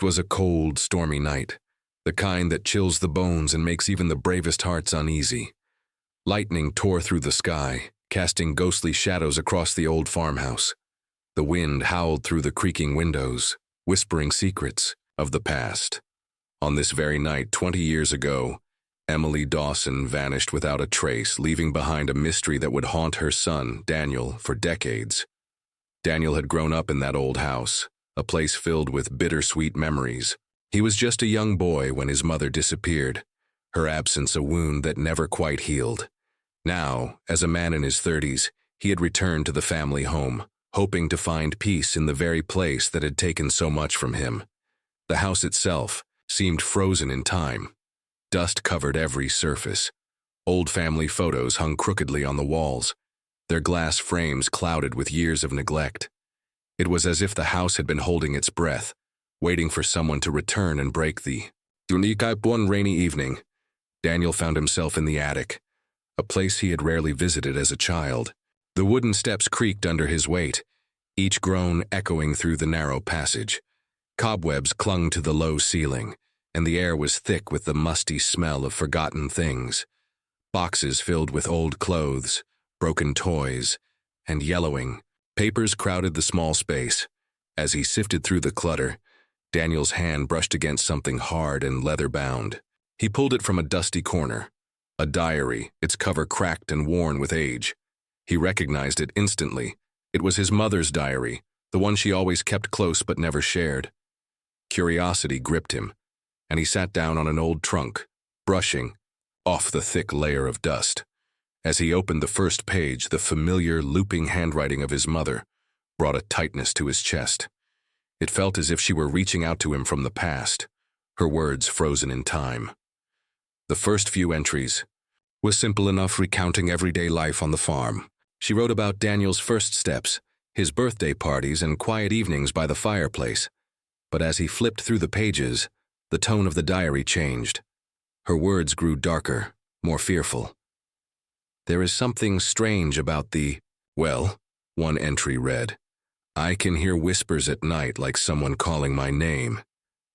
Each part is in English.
It was a cold, stormy night, the kind that chills the bones and makes even the bravest hearts uneasy. Lightning tore through the sky, casting ghostly shadows across the old farmhouse. The wind howled through the creaking windows, whispering secrets of the past. On this very night, 20 years ago, Emily Dawson vanished without a trace, leaving behind a mystery that would haunt her son, Daniel, for decades. Daniel had grown up in that old house, a place filled with bittersweet memories. He was just a young boy when his mother disappeared, her absence a wound that never quite healed. Now, as a man in his 30s, he had returned to the family home, hoping to find peace in the very place that had taken so much from him. The house itself seemed frozen in time. Dust covered every surface. Old family photos hung crookedly on the walls, their glass frames clouded with years of neglect. It was as if the house had been holding its breath, waiting for someone to return and break the unique. One rainy evening, Daniel found himself in the attic, a place he had rarely visited as a child. The wooden steps creaked under his weight, each groan echoing through the narrow passage. Cobwebs clung to the low ceiling, and the air was thick with the musty smell of forgotten things. Boxes filled with old clothes, broken toys, and yellowing papers crowded the small space. As he sifted through the clutter, Daniel's hand brushed against something hard and leather-bound. He pulled it from a dusty corner, a diary, its cover cracked and worn with age. He recognized it instantly. It was his mother's diary, the one she always kept close but never shared. Curiosity gripped him, and he sat down on an old trunk, brushing off the thick layer of dust. As he opened the first page, the familiar, looping handwriting of his mother brought a tightness to his chest. It felt as if she were reaching out to him from the past, her words frozen in time. The first few entries was simple enough, recounting everyday life on the farm. She wrote about Daniel's first steps, his birthday parties, and quiet evenings by the fireplace. But as he flipped through the pages, the tone of the diary changed. Her words grew darker, more fearful. There is something strange about one entry read, "I can hear whispers at night like someone calling my name."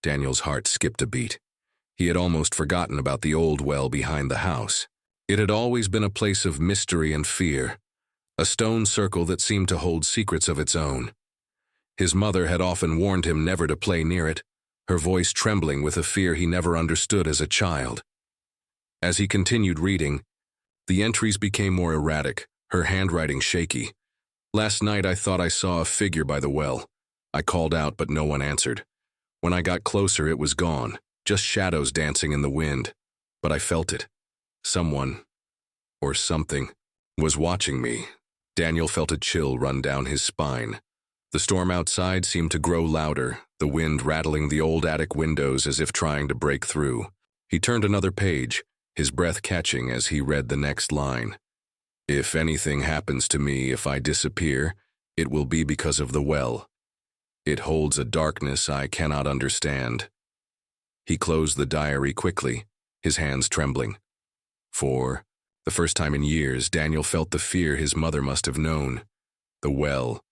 Daniel's heart skipped a beat. He had almost forgotten about the old well behind the house. It had always been a place of mystery and fear, a stone circle that seemed to hold secrets of its own. His mother had often warned him never to play near it, her voice trembling with a fear he never understood as a child. As he continued reading, the entries became more erratic, her handwriting shaky. "Last night I thought I saw a figure by the well. I called out, but no one answered. When I got closer, it was gone, just shadows dancing in the wind. But I felt it. Someone, or something, was watching me." Daniel felt a chill run down his spine. The storm outside seemed to grow louder, the wind rattling the old attic windows as if trying to break through. He turned another page, his breath catching as he read the next line. "If anything happens to me, if I disappear, it will be because of the well. It holds a darkness I cannot understand." He closed the diary quickly, his hands trembling. For the first time in years, Daniel felt the fear his mother must have known. The well,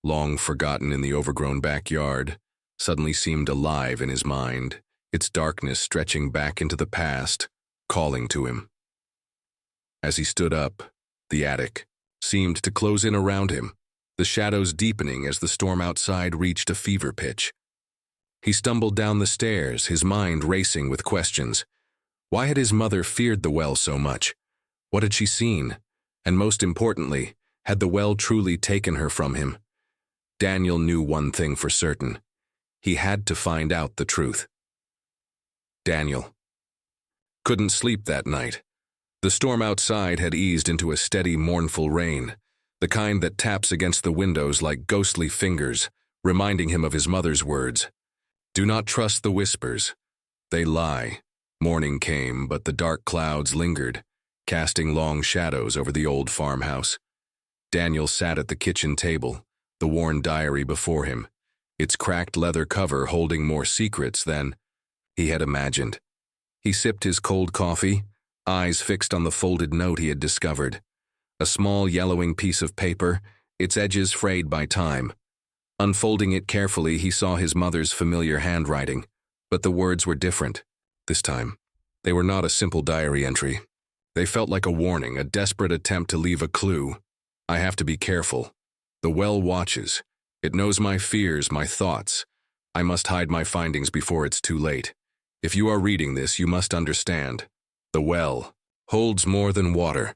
long forgotten in the overgrown backyard, suddenly seemed alive in his mind, its darkness stretching back into the past, calling to him. As he stood up, the attic seemed to close in around him, the shadows deepening as the storm outside reached a fever pitch. He stumbled down the stairs, his mind racing with questions. Why had his mother feared the well so much? What had she seen? And most importantly, had the well truly taken her from him? Daniel knew one thing for certain. He had to find out the truth. Daniel couldn't sleep that night. The storm outside had eased into a steady, mournful rain, the kind that taps against the windows like ghostly fingers, reminding him of his mother's words. "Do not trust the whispers. They lie." Morning came, but the dark clouds lingered, casting long shadows over the old farmhouse. Daniel sat at the kitchen table, the worn diary before him, its cracked leather cover holding more secrets than he had imagined. He sipped his cold coffee, eyes fixed on the folded note he had discovered. A small yellowing piece of paper, its edges frayed by time. Unfolding it carefully, he saw his mother's familiar handwriting, but the words were different. This time, they were not a simple diary entry. They felt like a warning, a desperate attempt to leave a clue. I have to be careful. The well watches. It knows my fears, my thoughts. I must hide my findings before it's too late. If you are reading this, you must understand. The well holds more than water.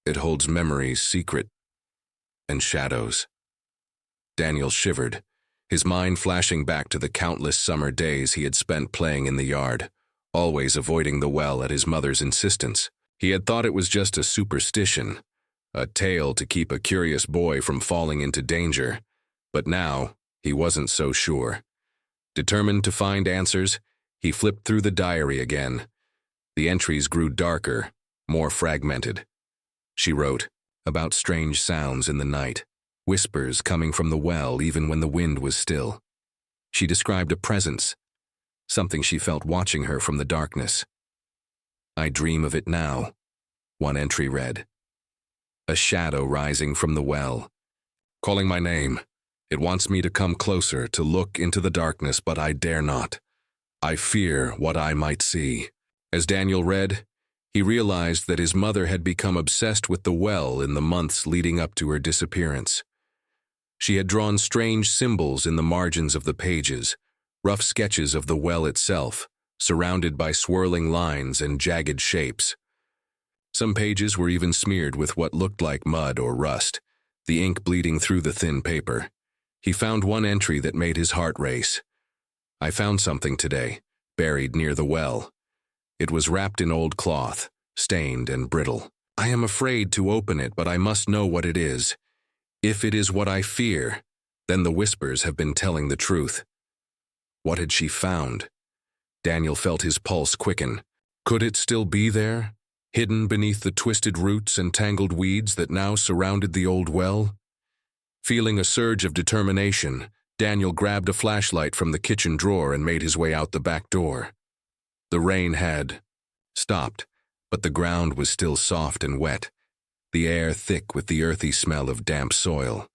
It holds memories, secret, and shadows. Daniel shivered, his mind flashing back to the countless summer days he had spent playing in the yard, always avoiding the well at his mother's insistence. He had thought it was just a superstition, a tale to keep a curious boy from falling into danger, but now he wasn't so sure. Determined to find answers, he flipped through the diary again. The entries grew darker, more fragmented. She wrote about strange sounds in the night, whispers coming from the well even when the wind was still. She described a presence, something she felt watching her from the darkness. I dream of it now, one entry read. A shadow rising from the well, calling my name. It wants me to come closer, to look into the darkness, but I dare not. I fear what I might see. As Daniel read, he realized that his mother had become obsessed with the well in the months leading up to her disappearance. She had drawn strange symbols in the margins of the pages, rough sketches of the well itself, surrounded by swirling lines and jagged shapes. Some pages were even smeared with what looked like mud or rust, the ink bleeding through the thin paper. He found one entry that made his heart race. I found something today, buried near the well. It was wrapped in old cloth, stained and brittle. I am afraid to open it, but I must know what it is. If it is what I fear, then the whispers have been telling the truth. What had she found? Daniel felt his pulse quicken. Could it still be there, hidden beneath the twisted roots and tangled weeds that now surrounded the old well? Feeling a surge of determination, Daniel grabbed a flashlight from the kitchen drawer and made his way out the back door. The rain had stopped, but the ground was still soft and wet, the air thick with the earthy smell of damp soil.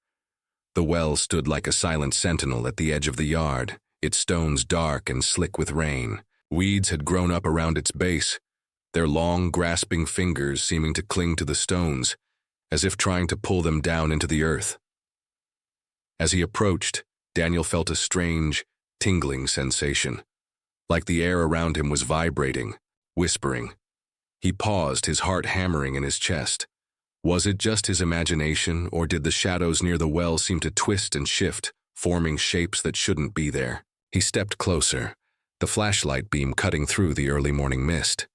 The well stood like a silent sentinel at the edge of the yard, its stones dark and slick with rain. Weeds had grown up around its base, their long, grasping fingers seeming to cling to the stones, as if trying to pull them down into the earth. As he approached, Daniel felt a strange, tingling sensation, like the air around him was vibrating, whispering. He paused, his heart hammering in his chest. Was it just his imagination, or did the shadows near the well seem to twist and shift, forming shapes that shouldn't be there? He stepped closer, the flashlight beam cutting through the early morning mist.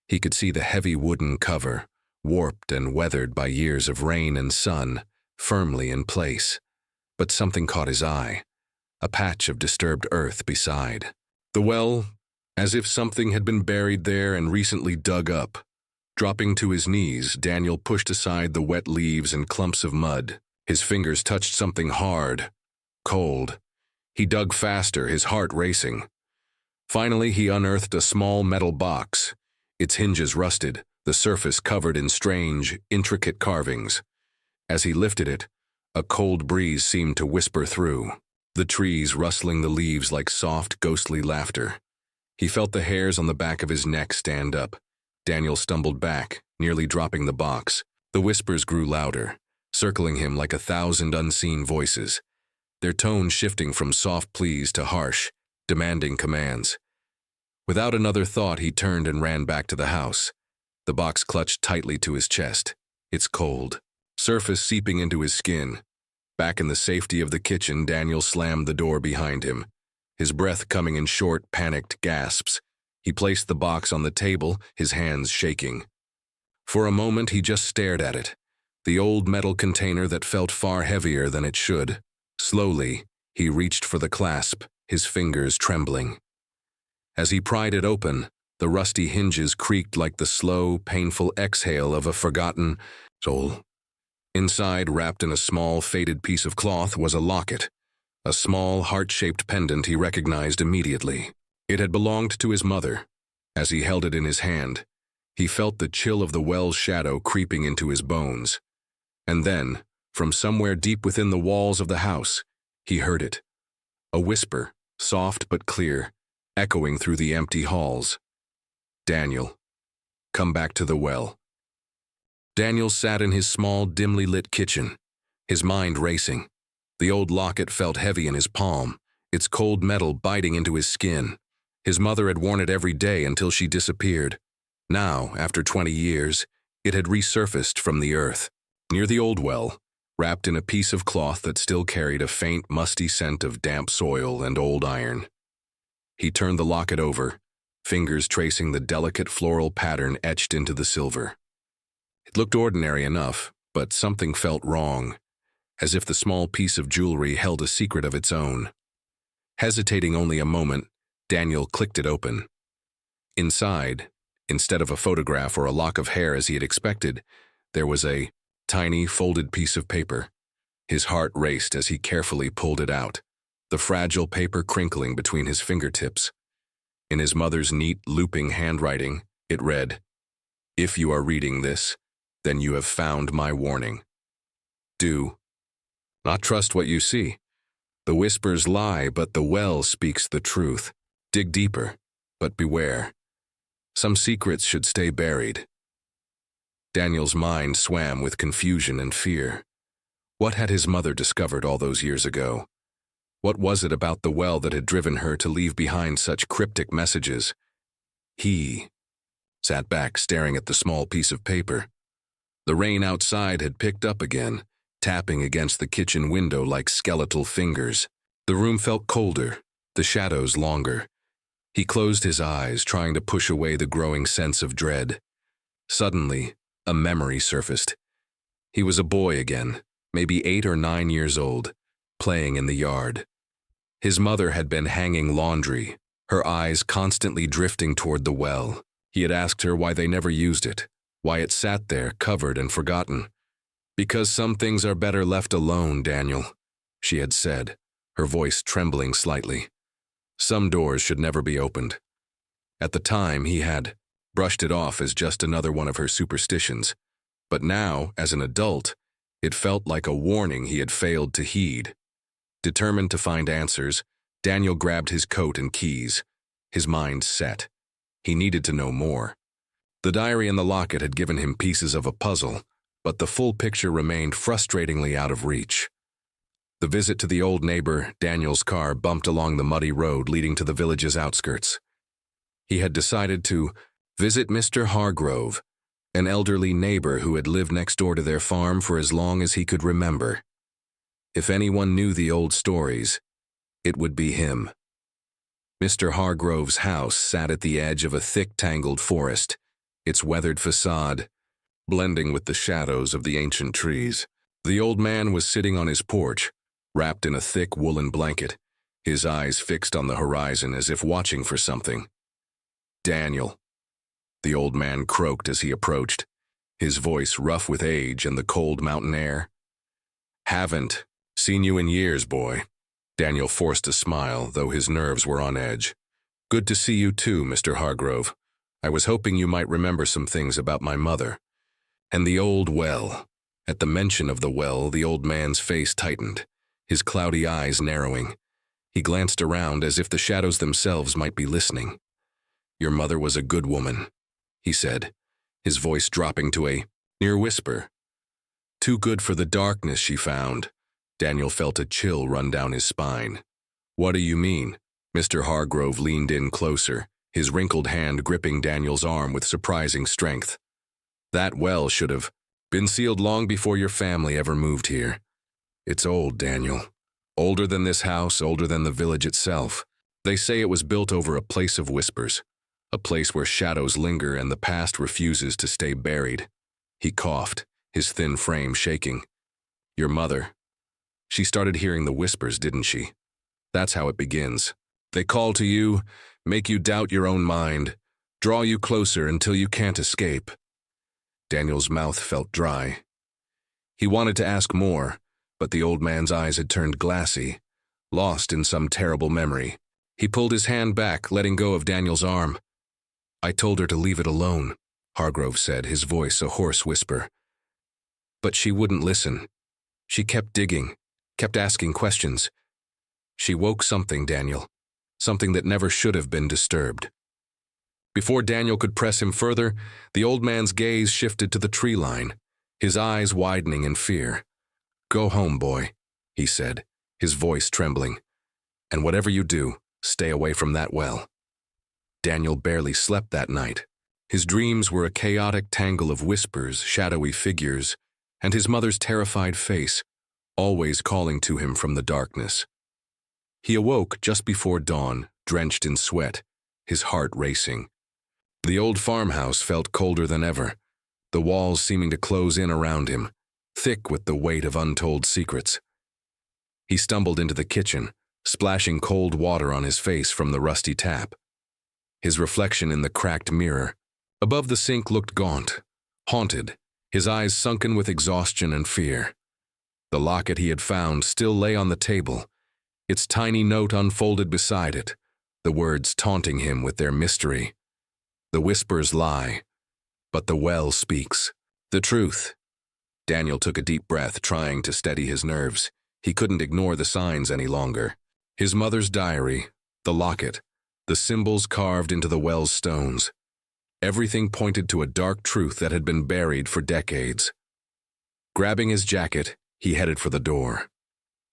He could see the heavy wooden cover, warped and weathered by years of rain and sun, firmly in place. But something caught his eye, a patch of disturbed earth beside. The well, as if something had been buried there and recently dug up. Dropping to his knees, Daniel pushed aside the wet leaves and clumps of mud. His fingers touched something hard, cold. He dug faster, his heart racing. Finally, he unearthed a small metal box, its hinges rusted, the surface covered in strange, intricate carvings. As he lifted it, a cold breeze seemed to whisper through, the trees rustling the leaves like soft, ghostly laughter. He felt the hairs on the back of his neck stand up. Daniel stumbled back, nearly dropping the box. The whispers grew louder, circling him like 1,000 unseen voices, their tone shifting from soft pleas to harsh, demanding commands. Without another thought, he turned and ran back to the house. The box clutched tightly to his chest. Its cold surface seeping into his skin. Back in the safety of the kitchen, Daniel slammed the door behind him, his breath coming in short, panicked gasps. He placed the box on the table, his hands shaking. For a moment, he just stared at it, the old metal container that felt far heavier than it should. Slowly, he reached for the clasp, his fingers trembling. As he pried it open, the rusty hinges creaked like the slow, painful exhale of a forgotten soul. Inside, wrapped in a small, faded piece of cloth, was a locket, a small, heart-shaped pendant he recognized immediately. It had belonged to his mother. As he held it in his hand, he felt the chill of the well's shadow creeping into his bones. And then, from somewhere deep within the walls of the house, He heard it. A whisper, soft but clear, echoing through the empty halls. Daniel, come back to the well. Daniel sat in his small, dimly lit kitchen, his mind racing. The old locket felt heavy in his palm, its cold metal biting into his skin. His mother had worn it every day until she disappeared. Now, after 20 years, it had resurfaced from the earth. Near the old well, wrapped in a piece of cloth that still carried a faint, musty scent of damp soil and old iron. He turned the locket over, fingers tracing the delicate floral pattern etched into the silver. It looked ordinary enough, but something felt wrong, as if the small piece of jewelry held a secret of its own. Hesitating only a moment, Daniel clicked it open. Inside, instead of a photograph or a lock of hair as he had expected, there was a tiny, folded piece of paper. His heart raced as he carefully pulled it out, the fragile paper crinkling between his fingertips. In his mother's neat, looping handwriting, it read, "If you are reading this, then you have found my warning. Do not trust what you see. The whispers lie, but the well speaks the truth. Dig deeper, but beware. Some secrets should stay buried." Daniel's mind swam with confusion and fear. What had his mother discovered all those years ago? What was it about the well that had driven her to leave behind such cryptic messages? He sat back, staring at the small piece of paper. The rain outside had picked up again, tapping against the kitchen window like skeletal fingers. The room felt colder, the shadows longer. He closed his eyes, trying to push away the growing sense of dread. Suddenly, a memory surfaced. He was a boy again, maybe 8 or 9 years old, playing in the yard. His mother had been hanging laundry, her eyes constantly drifting toward the well. He had asked her why they never used it, why it sat there, covered and forgotten. "Because some things are better left alone, Daniel," she had said, her voice trembling slightly. Some doors should never be opened. At the time, he had brushed it off as just another one of her superstitions. But now, as an adult, it felt like a warning he had failed to heed. Determined to find answers, Daniel grabbed his coat and keys, his mind set. He needed to know more. The diary and the locket had given him pieces of a puzzle, but the full picture remained frustratingly out of reach. The visit to the old neighbor, Daniel's car, bumped along the muddy road leading to the village's outskirts. He had decided to visit Mr. Hargrove, an elderly neighbor who had lived next door to their farm for as long as he could remember. If anyone knew the old stories, it would be him. Mr. Hargrove's house sat at the edge of a thick, tangled forest, its weathered facade blending with the shadows of the ancient trees. The old man was sitting on his porch, wrapped in a thick woolen blanket, his eyes fixed on the horizon as if watching for something. "Daniel," the old man croaked as he approached, his voice rough with age and the cold mountain air. "Haven't seen you in years, boy." Daniel forced a smile, though his nerves were on edge. "Good to see you too, Mr. Hargrove. I was hoping you might remember some things about my mother. And the old well." At the mention of the well, the old man's face tightened, his cloudy eyes narrowing. He glanced around as if the shadows themselves might be listening. "Your mother was a good woman," he said, his voice dropping to a near whisper. "Too good for the darkness she found." Daniel felt a chill run down his spine. "What do you mean?" Mr. Hargrove leaned in closer, his wrinkled hand gripping Daniel's arm with surprising strength. "That well should have been sealed long before your family ever moved here. It's old, Daniel. Older than this house, older than the village itself. They say it was built over a place of whispers, a place where shadows linger and the past refuses to stay buried." He coughed, his thin frame shaking. "Your mother, she started hearing the whispers, didn't she? That's how it begins. They call to you, make you doubt your own mind, draw you closer until you can't escape." Daniel's mouth felt dry. He wanted to ask more, but the old man's eyes had turned glassy, lost in some terrible memory. He pulled his hand back, letting go of Daniel's arm. "I told her to leave it alone," Hargrove said, his voice a hoarse whisper. "But she wouldn't listen. She kept digging, kept asking questions. She woke something, Daniel. Something that never should have been disturbed. Before Daniel could press him further, the old man's gaze shifted to the tree line, his eyes widening in fear. "Go home, boy," he said, his voice trembling. "And whatever you do, stay away from that well." Daniel barely slept that night. His dreams were a chaotic tangle of whispers, shadowy figures, and his mother's terrified face, always calling to him from the darkness. He awoke just before dawn, drenched in sweat, his heart racing. The old farmhouse felt colder than ever, the walls seeming to close in around him, thick with the weight of untold secrets. He stumbled into the kitchen, splashing cold water on his face from the rusty tap. His reflection in the cracked mirror above the sink looked gaunt, haunted, his eyes sunken with exhaustion and fear. The locket he had found still lay on the table, its tiny note unfolded beside it, the words taunting him with their mystery. The whispers lie, but the well speaks. The truth. Daniel took a deep breath, trying to steady his nerves. He couldn't ignore the signs any longer. His mother's diary, the locket, the symbols carved into the well's stones. Everything pointed to a dark truth that had been buried for decades. Grabbing his jacket, he headed for the door.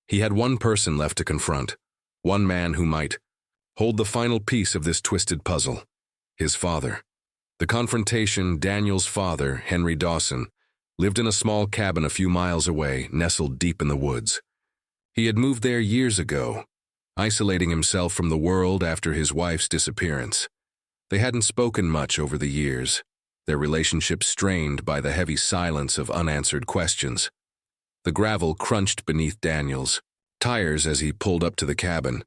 He had one person left to confront, one man who might hold the final piece of this twisted puzzle: his father. The confrontation, Daniel's father, Henry Dawson, lived in a small cabin a few miles away, nestled deep in the woods. He had moved there years ago, isolating himself from the world after his wife's disappearance. They hadn't spoken much over the years, their relationship strained by the heavy silence of unanswered questions. The gravel crunched beneath Daniel's tires as he pulled up to the cabin.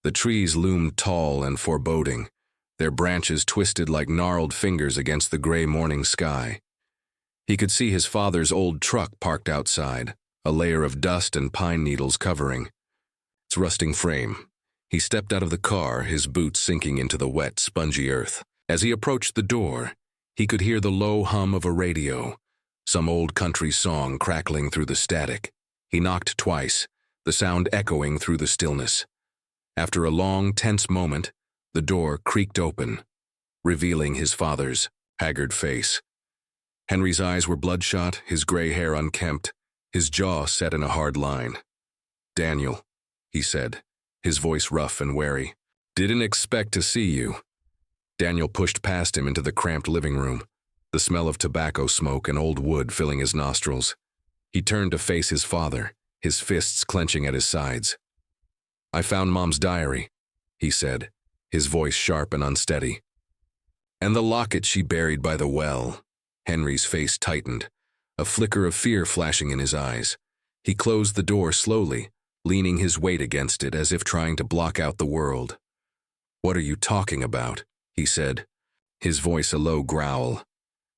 The trees loomed tall and foreboding, their branches twisted like gnarled fingers against the gray morning sky. He could see his father's old truck parked outside, a layer of dust and pine needles covering its rusting frame. He stepped out of the car, his boots sinking into the wet, spongy earth. As he approached the door, he could hear the low hum of a radio, some old country song crackling through the static. He knocked twice, the sound echoing through the stillness. After a long, tense moment, the door creaked open, revealing his father's haggard face. Henry's eyes were bloodshot, his gray hair unkempt, his jaw set in a hard line. "Daniel," he said, his voice rough and wary. "Didn't expect to see you." Daniel pushed past him into the cramped living room, the smell of tobacco smoke and old wood filling his nostrils. He turned to face his father, his fists clenching at his sides. "I found Mom's diary," he said, his voice sharp and unsteady. "And the locket she buried by the well." Henry's face tightened, a flicker of fear flashing in his eyes. He closed the door slowly, leaning his weight against it as if trying to block out the world. "What are you talking about?" he said, his voice a low growl.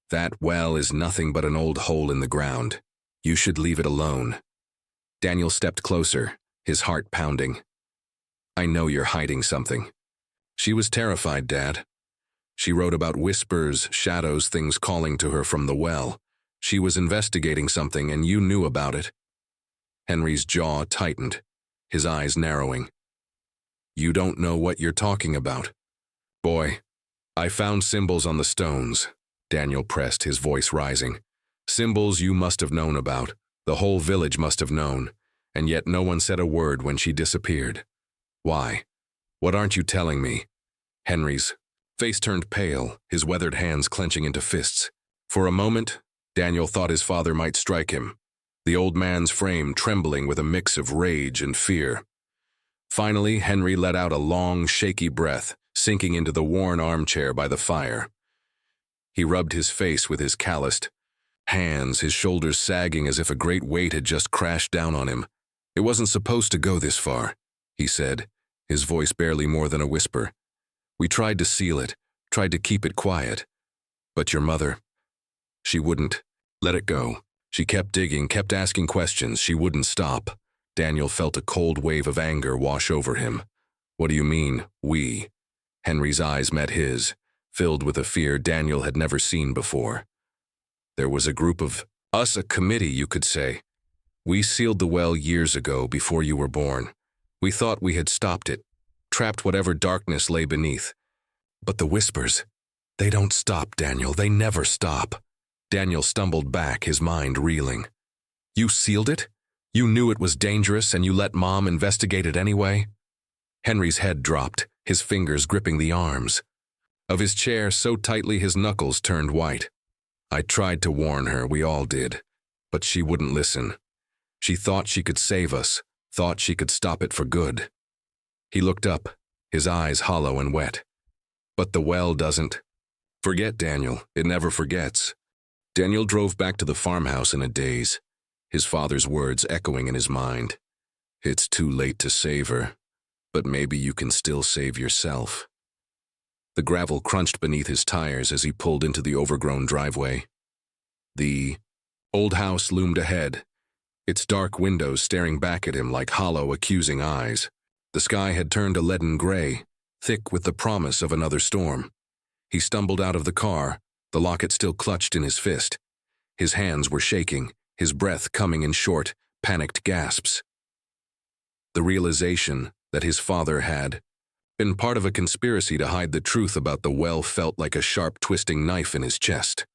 "That well is nothing but an old hole in the ground. You should leave it alone." Daniel stepped closer, his heart pounding. "I know you're hiding something." She was terrified, Dad. She wrote about whispers, shadows, things calling to her from the well. She was investigating something, and you knew about it. Henry's jaw tightened, his eyes narrowing. "You don't know what you're talking about." "Boy, I found symbols on the stones," Daniel pressed, his voice rising. "Symbols you must have known about, the whole village must have known, and yet no one said a word when she disappeared. Why? What aren't you telling me?" Henry's face turned pale, his weathered hands clenching into fists. For a moment, Daniel thought his father might strike him, the old man's frame trembling with a mix of rage and fear. Finally, Henry let out a long, shaky breath, sinking into the worn armchair by the fire. He rubbed his face with his calloused hands, his shoulders sagging as if a great weight had just crashed down on him. "It wasn't supposed to go this far," he said, his voice barely more than a whisper. "We tried to seal it, tried to keep it quiet. But your mother, she wouldn't let it go. She kept digging, kept asking questions. She wouldn't stop." Daniel felt a cold wave of anger wash over him. "What do you mean, we?" Henry's eyes met his, filled with a fear Daniel had never seen before. "There was a group of us, a committee, you could say. We sealed the well years ago, before you were born. We thought we had stopped it, trapped whatever darkness lay beneath. But the whispers, they don't stop, Daniel. They never stop. Daniel stumbled back, his mind reeling. You sealed it? You knew it was dangerous and you let Mom investigate it anyway? Henry's head dropped, his fingers gripping the arms of his chair so tightly his knuckles turned white. I tried to warn her, we all did, but she wouldn't listen. She thought she could save us, thought she could stop it for good. He looked up, his eyes hollow and wet. But the well doesn't. Forget, Daniel, it never forgets. Daniel drove back to the farmhouse in a daze, his father's words echoing in his mind. It's too late to save her, but maybe you can still save yourself. The gravel crunched beneath his tires as he pulled into the overgrown driveway. The old house loomed ahead, its dark windows staring back at him like hollow, accusing eyes. The sky had turned a leaden gray, thick with the promise of another storm. He stumbled out of the car, the locket still clutched in his fist. His hands were shaking, his breath coming in short, panicked gasps. The realization that his father had been part of a conspiracy to hide the truth about the well felt like a sharp, twisting knife in his chest.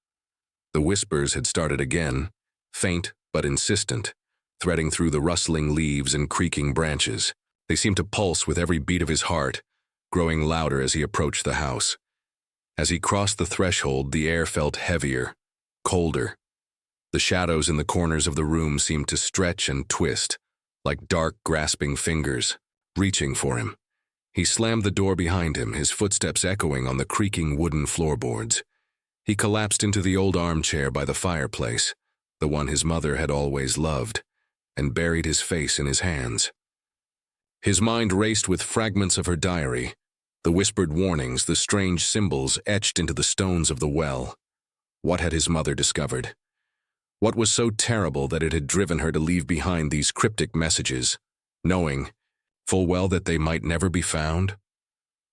The whispers had started again, faint but insistent, threading through the rustling leaves and creaking branches. They seemed to pulse with every beat of his heart, growing louder as he approached the house. As he crossed the threshold, the air felt heavier, colder. The shadows in the corners of the room seemed to stretch and twist, like dark, grasping fingers, reaching for him. He slammed the door behind him, his footsteps echoing on the creaking wooden floorboards. He collapsed into the old armchair by the fireplace, the one his mother had always loved, and buried his face in his hands. His mind raced with fragments of her diary, the whispered warnings, the strange symbols etched into the stones of the well. What had his mother discovered? What was so terrible that it had driven her to leave behind these cryptic messages, knowing full well that they might never be found?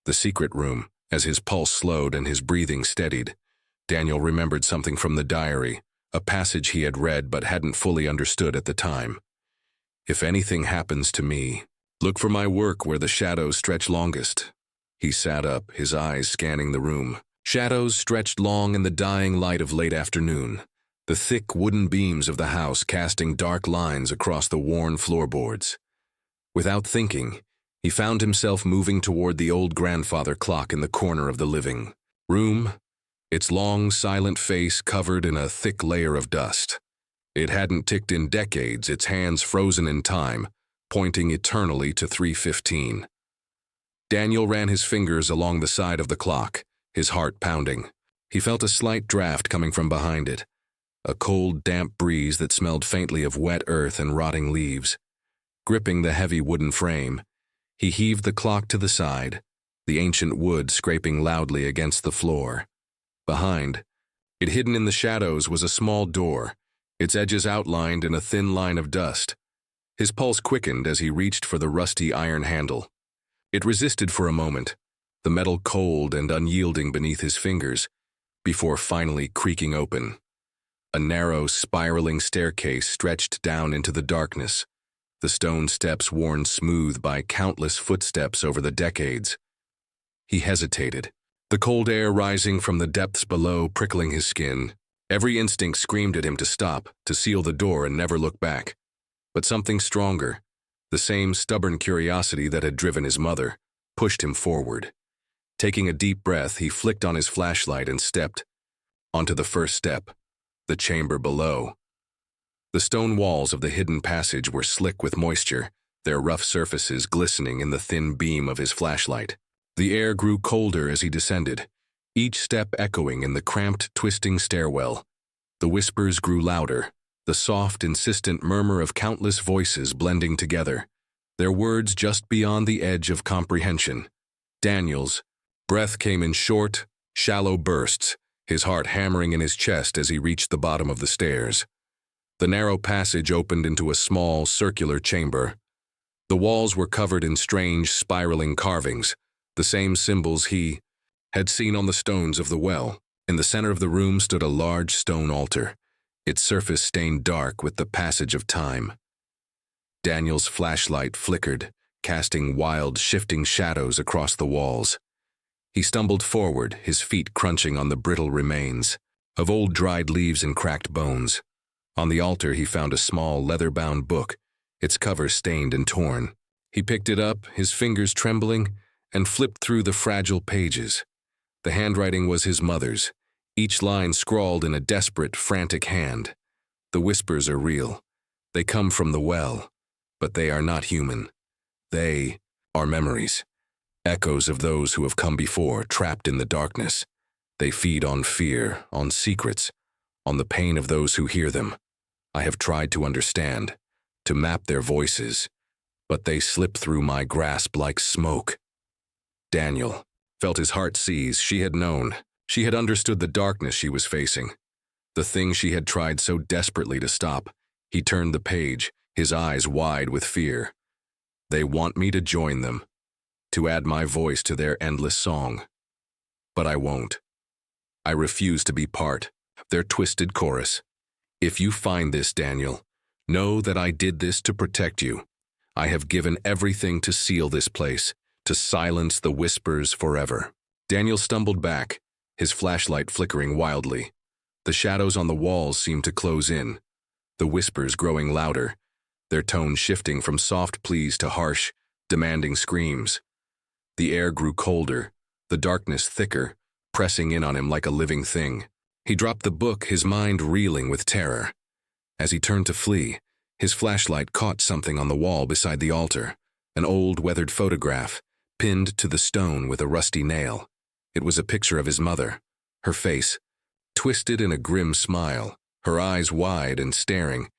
The secret room, as his pulse slowed and his breathing steadied, Daniel remembered something from the diary, a passage he had read but hadn't fully understood at the time. If anything happens to me, look for my work where the shadows stretch longest. He sat up, his eyes scanning the room. Shadows stretched long in the dying light of late afternoon, the thick wooden beams of the house casting dark lines across the worn floorboards. Without thinking, he found himself moving toward the old grandfather clock in the corner of the living room, its long, silent face covered in a thick layer of dust. It hadn't ticked in decades, its hands frozen in time, pointing eternally to 3:15. Daniel ran his fingers along the side of the clock, his heart pounding. He felt a slight draft coming from behind it, a cold, damp breeze that smelled faintly of wet earth and rotting leaves. Gripping the heavy wooden frame, he heaved the clock to the side, the ancient wood scraping loudly against the floor. Behind, it hidden in the shadows, was a small door, its edges outlined in a thin line of dust. His pulse quickened as he reached for the rusty iron handle. It resisted for a moment, the metal cold and unyielding beneath his fingers, before finally creaking open. A narrow, spiraling staircase stretched down into the darkness, the stone steps worn smooth by countless footsteps over the decades. He hesitated, the cold air rising from the depths below prickling his skin. Every instinct screamed at him to stop, to seal the door and never look back. But something stronger, the same stubborn curiosity that had driven his mother, pushed him forward. Taking a deep breath, he flicked on his flashlight and stepped onto the first step, the chamber below. The stone walls of the hidden passage were slick with moisture, their rough surfaces glistening in the thin beam of his flashlight. The air grew colder as he descended, each step echoing in the cramped, twisting stairwell. The whispers grew louder, the soft, insistent murmur of countless voices blending together, their words just beyond the edge of comprehension. Daniel's breath came in short, shallow bursts, his heart hammering in his chest as he reached the bottom of the stairs. The narrow passage opened into a small, circular chamber. The walls were covered in strange, spiraling carvings, the same symbols he had seen on the stones of the well. In the center of the room stood a large stone altar, its surface stained dark with the passage of time. Daniel's flashlight flickered, casting wild, shifting shadows across the walls. He stumbled forward, his feet crunching on the brittle remains of old dried leaves and cracked bones. On the altar he found a small, leather-bound book, its cover stained and torn. He picked it up, his fingers trembling, and flipped through the fragile pages. The handwriting was his mother's, each line scrawled in a desperate, frantic hand. The whispers are real. They come from the well, but they are not human. They are memories, echoes of those who have come before, trapped in the darkness. They feed on fear, on secrets, on the pain of those who hear them. I have tried to understand, to map their voices, but they slip through my grasp like smoke. Daniel felt his heart seize. She had known. She had understood the darkness she was facing, the thing she had tried so desperately to stop. He turned the page, his eyes wide with fear. They want me to join them, to add my voice to their endless song. But I won't. I refuse to be part of their twisted chorus. If you find this, Daniel, know that I did this to protect you. I have given everything to seal this place, to silence the whispers forever. Daniel stumbled back, his flashlight flickering wildly. The shadows on the walls seemed to close in, the whispers growing louder, their tone shifting from soft pleas to harsh, demanding screams. The air grew colder, the darkness thicker, pressing in on him like a living thing. He dropped the book, his mind reeling with terror. As he turned to flee, his flashlight caught something on the wall beside the altar, an old, weathered photograph, pinned to the stone with a rusty nail. It was a picture of his mother, her face, twisted in a grim smile, her eyes wide and staring,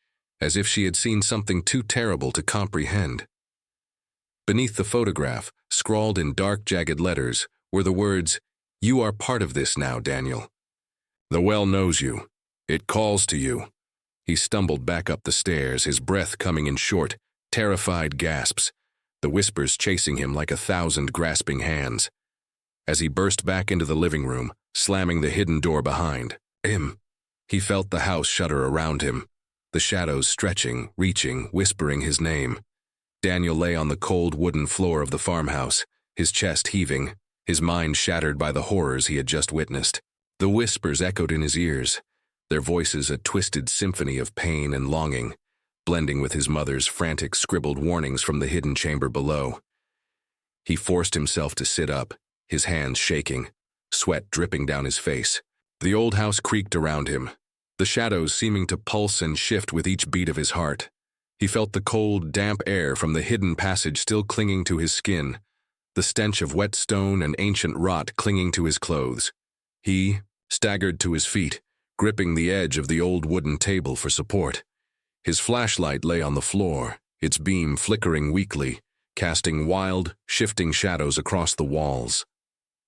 as if she had seen something too terrible to comprehend. Beneath the photograph, scrawled in dark, jagged letters, were the words, "You are part of this now, Daniel. The well knows you. It calls to you." He stumbled back up the stairs, his breath coming in short, terrified gasps, the whispers chasing him like 1,000 grasping hands. As he burst back into the living room, slamming the hidden door behind him, he felt the house shudder around him, the shadows stretching, reaching, whispering his name. Daniel lay on the cold wooden floor of the farmhouse, his chest heaving, his mind shattered by the horrors he had just witnessed. The whispers echoed in his ears, their voices a twisted symphony of pain and longing, blending with his mother's frantic scribbled warnings from the hidden chamber below. He forced himself to sit up, his hands shaking, sweat dripping down his face. The old house creaked around him, the shadows seeming to pulse and shift with each beat of his heart. He felt the cold, damp air from the hidden passage still clinging to his skin, the stench of wet stone and ancient rot clinging to his clothes. He staggered to his feet, gripping the edge of the old wooden table for support. His flashlight lay on the floor, its beam flickering weakly, casting wild, shifting shadows across the walls.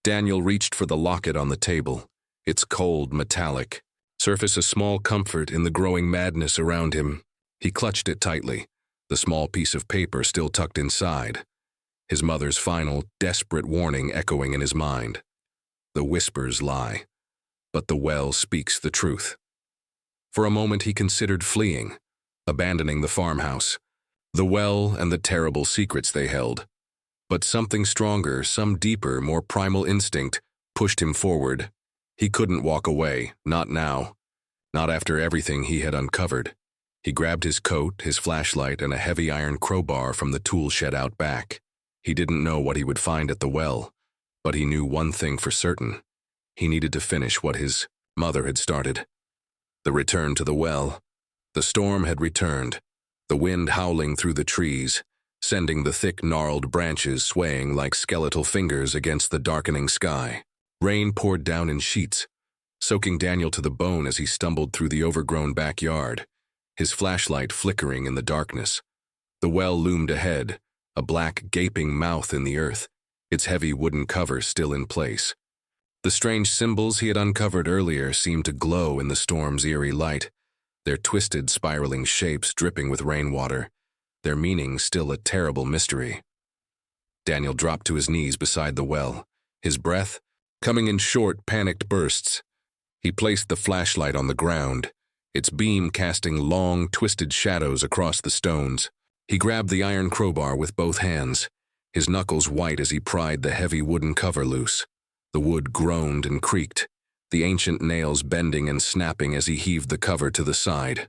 Daniel reached for the locket on the table, its cold, metallic surface a small comfort in the growing madness around him. He clutched it tightly, the small piece of paper still tucked inside, his mother's final, desperate warning echoing in his mind. The whispers lie, but the well speaks the truth. For a moment he considered fleeing, abandoning the farmhouse, the well and the terrible secrets they held. But something stronger, some deeper, more primal instinct pushed him forward. He couldn't walk away, not now, not after everything he had uncovered. He grabbed his coat, his flashlight, and a heavy iron crowbar from the tool shed out back. He didn't know what he would find at the well, but he knew one thing for certain. He needed to finish what his mother had started. The return to the well. The storm had returned, the wind howling through the trees, sending the thick, gnarled branches swaying like skeletal fingers against the darkening sky. Rain poured down in sheets, soaking Daniel to the bone as he stumbled through the overgrown backyard, his flashlight flickering in the darkness. The well loomed ahead, a black, gaping mouth in the earth, its heavy wooden cover still in place. The strange symbols he had uncovered earlier seemed to glow in the storm's eerie light, their twisted, spiraling shapes dripping with rainwater, their meaning still a terrible mystery. Daniel dropped to his knees beside the well, his breath coming in short, panicked bursts. He placed the flashlight on the ground, its beam casting long, twisted shadows across the stones. He grabbed the iron crowbar with both hands, his knuckles white as he pried the heavy wooden cover loose. The wood groaned and creaked, the ancient nails bending and snapping as he heaved the cover to the side.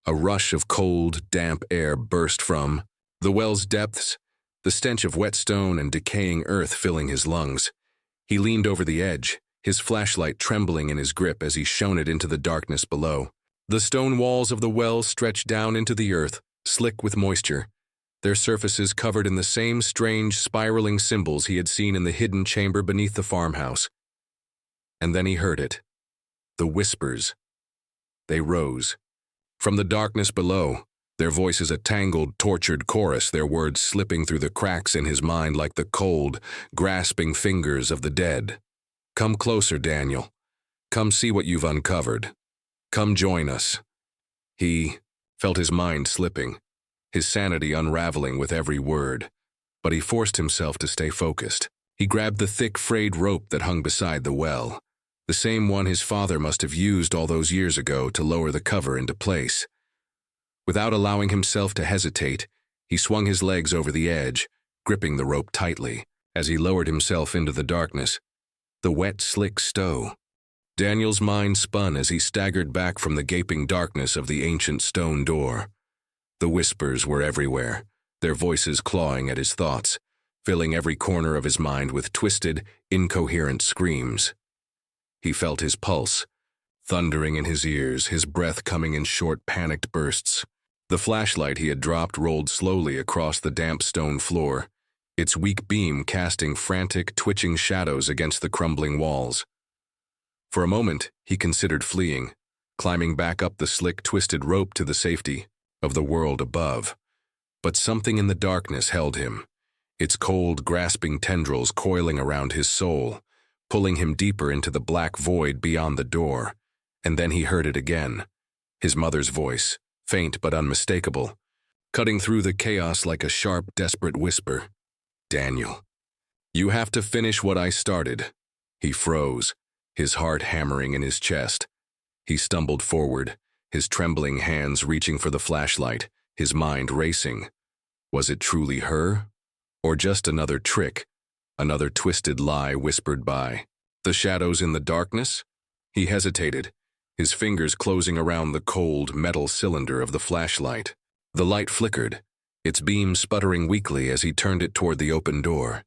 A rush of cold, damp air burst from the well's depths, the stench of wet stone and decaying earth filling his lungs. He leaned over the edge, his flashlight trembling in his grip as he shone it into the darkness below. The stone walls of the well stretched down into the earth, slick with moisture, their surfaces covered in the same strange, spiraling symbols he had seen in the hidden chamber beneath the farmhouse. And then he heard it. The whispers. They rose. From the darkness below, their voices a tangled, tortured chorus, their words slipping through the cracks in his mind like the cold, grasping fingers of the dead. Come closer, Daniel. Come see what you've uncovered. Come join us. He felt his mind slipping, his sanity unraveling with every word, but he forced himself to stay focused. He grabbed the thick, frayed rope that hung beside the well, the same one his father must have used all those years ago to lower the cover into place. Without allowing himself to hesitate, he swung his legs over the edge, gripping the rope tightly. As he lowered himself into the darkness, the wet, slick stow. Daniel's mind spun as he staggered back from the gaping darkness of the ancient stone door. The whispers were everywhere, their voices clawing at his thoughts, filling every corner of his mind with twisted, incoherent screams. He felt his pulse, thundering in his ears, his breath coming in short, panicked bursts. The flashlight he had dropped rolled slowly across the damp stone floor, its weak beam casting frantic, twitching shadows against the crumbling walls. For a moment, he considered fleeing, climbing back up the slick, twisted rope to the safety of the world above. But something in the darkness held him, its cold, grasping tendrils coiling around his soul, pulling him deeper into the black void beyond the door. And then he heard it again, his mother's voice, faint but unmistakable, cutting through the chaos like a sharp, desperate whisper. Daniel, you have to finish what I started. He froze, his heart hammering in his chest. He stumbled forward, his trembling hands reaching for the flashlight, his mind racing. Was it truly her? Or just another trick, another twisted lie whispered by the shadows in the darkness? He hesitated, his fingers closing around the cold, metal cylinder of the flashlight. The light flickered, its beam sputtering weakly as he turned it toward the open door.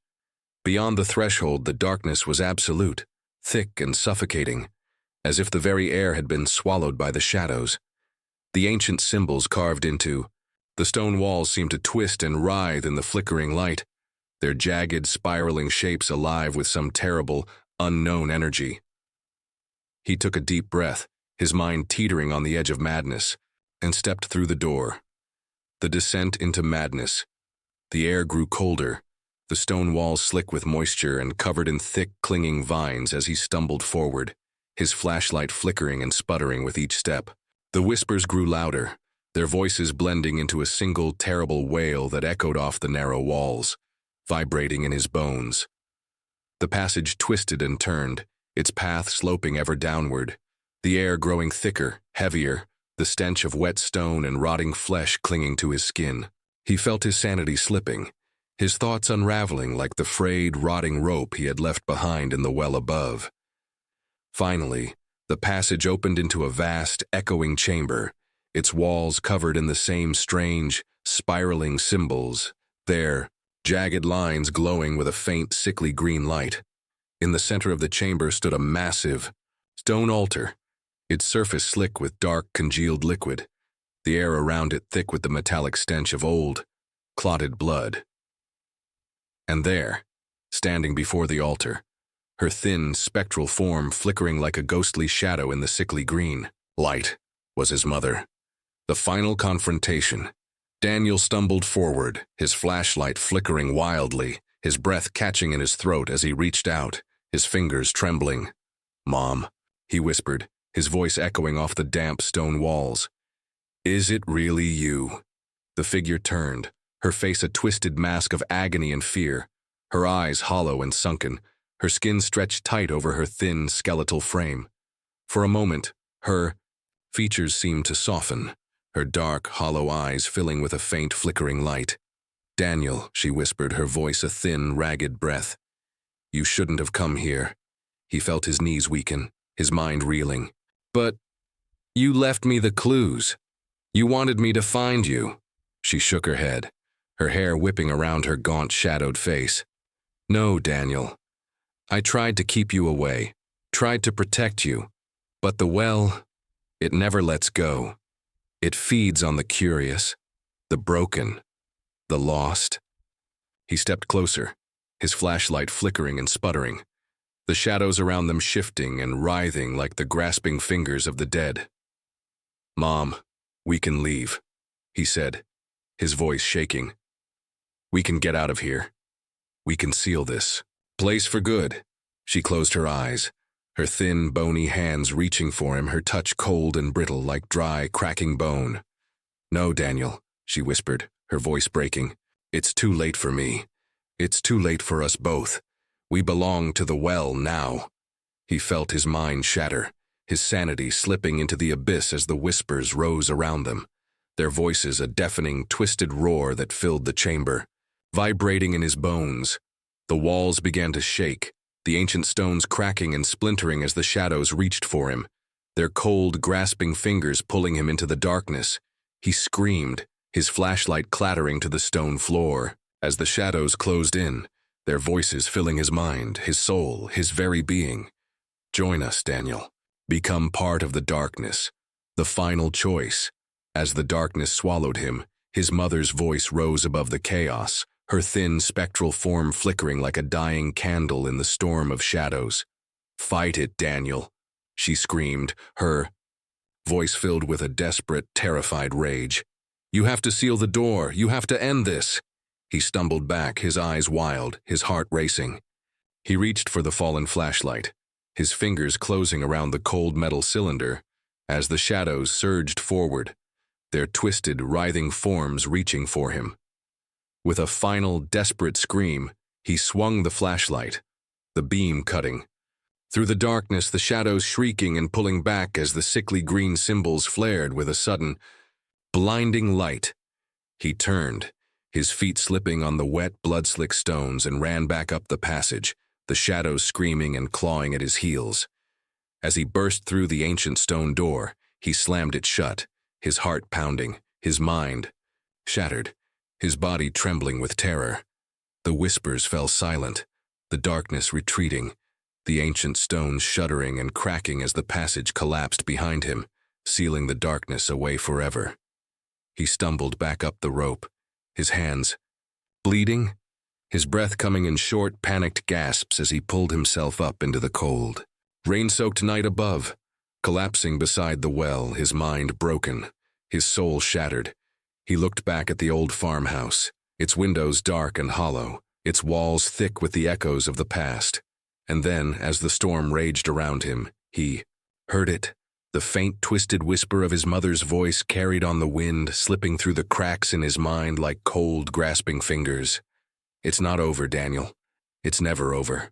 Beyond the threshold, the darkness was absolute, thick and suffocating, as if the very air had been swallowed by the shadows. The ancient symbols carved into the stone walls seemed to twist and writhe in the flickering light, their jagged, spiraling shapes alive with some terrible, unknown energy. He took a deep breath, his mind teetering on the edge of madness, and stepped through the door. The descent into madness. The air grew colder, the stone walls slick with moisture and covered in thick, clinging vines as he stumbled forward, his flashlight flickering and sputtering with each step. The whispers grew louder, their voices blending into a single, terrible wail that echoed off the narrow walls, vibrating in his bones. The passage twisted and turned, its path sloping ever downward, the air growing thicker, heavier, the stench of wet stone and rotting flesh clinging to his skin. He felt his sanity slipping, his thoughts unraveling like the frayed, rotting rope he had left behind in the well above. Finally, the passage opened into a vast, echoing chamber, its walls covered in the same strange, spiraling symbols, their jagged lines glowing with a faint, sickly green light. In the center of the chamber stood a massive stone altar, its surface slick with dark, congealed liquid, the air around it thick with the metallic stench of old, clotted blood. And there, standing before the altar, her thin, spectral form flickering like a ghostly shadow in the sickly green light, was his mother. The final confrontation. Daniel stumbled forward, his flashlight flickering wildly, his breath catching in his throat as he reached out, his fingers trembling. "Mom," he whispered, his voice echoing off the damp stone walls. "Is it really you?" The figure turned, her face a twisted mask of agony and fear, her eyes hollow and sunken, her skin stretched tight over her thin, skeletal frame. For a moment, her features seemed to soften, her dark, hollow eyes filling with a faint, flickering light. "Daniel," she whispered, her voice a thin, ragged breath. "You shouldn't have come here." He felt his knees weaken, his mind reeling. "But you left me the clues. You wanted me to find you." She shook her head, her hair whipping around her gaunt, shadowed face. "No, Daniel. I tried to keep you away, tried to protect you. But the well, it never lets go. It feeds on the curious, the broken, the lost." He stepped closer, his flashlight flickering and sputtering, the shadows around them shifting and writhing like the grasping fingers of the dead. "Mom, we can leave," he said, his voice shaking. "We can get out of here. We can seal this place for good." She closed her eyes, her thin, bony hands reaching for him, her touch cold and brittle like dry, cracking bone. "No, Daniel," she whispered, her voice breaking. "It's too late for me. It's too late for us both. We belong to the well now." He felt his mind shatter, his sanity slipping into the abyss as the whispers rose around them, their voices a deafening, twisted roar that filled the chamber. Vibrating in his bones, the walls began to shake, the ancient stones cracking and splintering as the shadows reached for him, their cold, grasping fingers pulling him into the darkness. He screamed, his flashlight clattering to the stone floor. As the shadows closed in, their voices filling his mind, his soul, his very being. "Join us, Daniel. Become part of the darkness. The final choice." As the darkness swallowed him, his mother's voice rose above the chaos, her thin, spectral form flickering like a dying candle in the storm of shadows. "Fight it, Daniel," she screamed, her voice filled with a desperate, terrified rage. "You have to seal the door. You have to end this." He stumbled back, his eyes wild, his heart racing. He reached for the fallen flashlight, his fingers closing around the cold metal cylinder as the shadows surged forward, their twisted, writhing forms reaching for him. With a final, desperate scream, he swung the flashlight, the beam cutting. Through the darkness, the shadows shrieking and pulling back as the sickly green symbols flared with a sudden, blinding light. He turned, his feet slipping on the wet, blood-slick stones, and ran back up the passage, the shadows screaming and clawing at his heels. As he burst through the ancient stone door, he slammed it shut, his heart pounding, his mind shattered, his body trembling with terror. The whispers fell silent, the darkness retreating, the ancient stones shuddering and cracking as the passage collapsed behind him, sealing the darkness away forever. He stumbled back up the rope, his hands bleeding, his breath coming in short, panicked gasps as he pulled himself up into the cold, rain-soaked night above, collapsing beside the well, his mind broken, his soul shattered. He looked back at the old farmhouse, its windows dark and hollow, its walls thick with the echoes of the past. And then, as the storm raged around him, he heard it, the faint, twisted whisper of his mother's voice carried on the wind, slipping through the cracks in his mind like cold, grasping fingers. "It's not over, Daniel. It's never over."